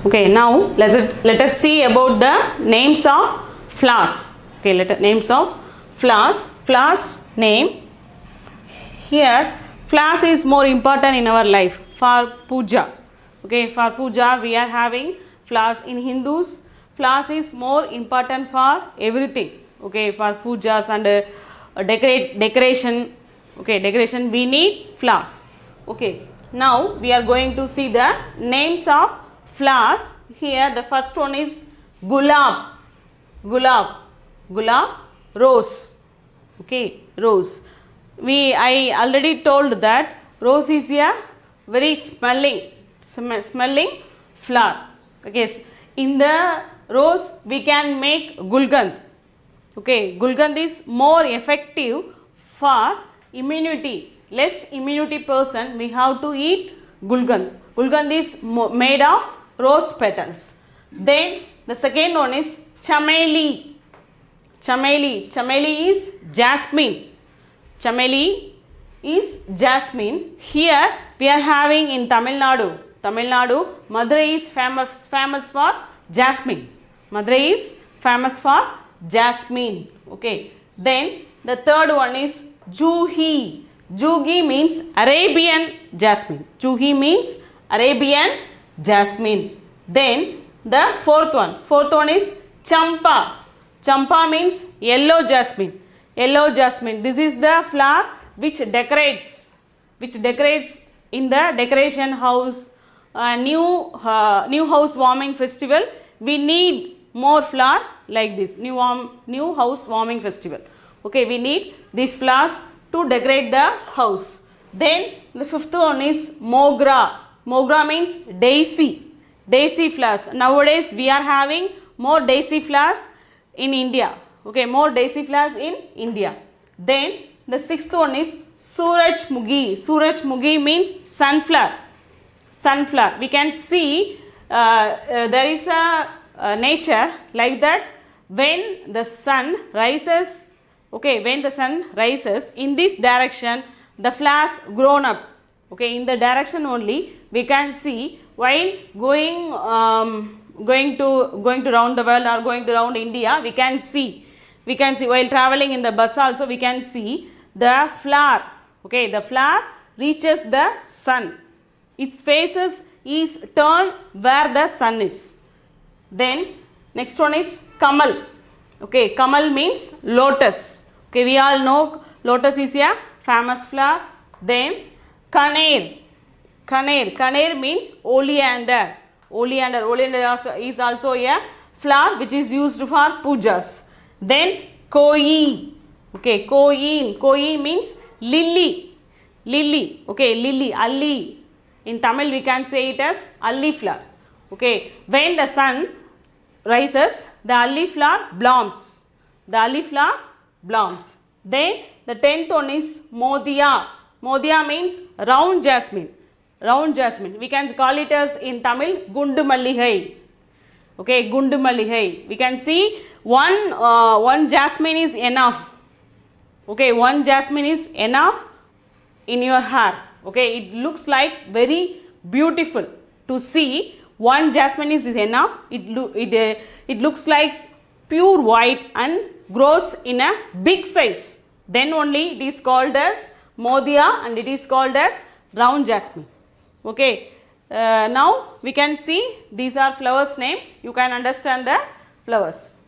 Okay, now let us see about the names of flowers. Okay, names of flowers. Flowers name. Here flowers is more important in our life for puja. Okay, for puja we are having flowers. In Hindus flowers is more important for everything. Okay, for pujas and decoration. Okay, decoration we need flowers. Okay, now we are going to see the names of flowers. Here the first one is gulab. Gulab, rose. Okay, rose. I already told that rose is a very smelling flower. Okay, in the rose we can make gulgand. Okay, gulgand is more effective for immunity. Less immunity person we have to eat gulgand. Gulgand is made of rose petals. Then the second one is chameli. Chameli is jasmine. Chameli is jasmine. Here we are having in Tamil Nadu. Madurai is famous for jasmine. Madurai is famous for jasmine. Okay. Then the third one is juhi. Juhi means Arabian jasmine. Juhi means Arabian jasmine. Then the fourth one is champa. Champa means yellow jasmine. This is the flower which decorates in the decoration house, new house warming festival. We need more flower like this. New house warming festival. Okay, we need these flowers to decorate the house. Then the fifth one is mogra. Mogra means daisy flowers. Nowadays we are having more daisy flowers in India. Okay, more daisy flowers in India. Then the sixth one is surajmukhi. Surajmukhi means sunflower. We can see there is a nature like that. When the sun rises, in this direction the flowers grown up. Okay, in the direction only we can see while going to round the world or going to round India. We can see while traveling in the bus also we can see the flower. Okay, the flower reaches the sun. Its faces is turned where the sun is. Then next one is kamal. Okay, kamal means lotus. Okay, we all know lotus is a famous flower. Then kaner means oleander. Oleander is also a flower which is used for pujas. Then koi. Okay, koi means lily. Okay, lily, alli. In Tamil we can say it as alli flower. Okay, when the sun rises the alli flower blooms. Then the 10th one is modia. Modia means round jasmine. We can call it as in Tamil gundu malligai. Okay, gundu malligai. We can see one jasmine is enough. Okay, one jasmine is enough in your hair. Okay, it looks like very beautiful to see. One jasmine is enough. It looks like pure white and grows in a big size. Then only it is called as modia and it is called as round jasmine. Okay, now we can see these are flowers name. You can understand the flowers.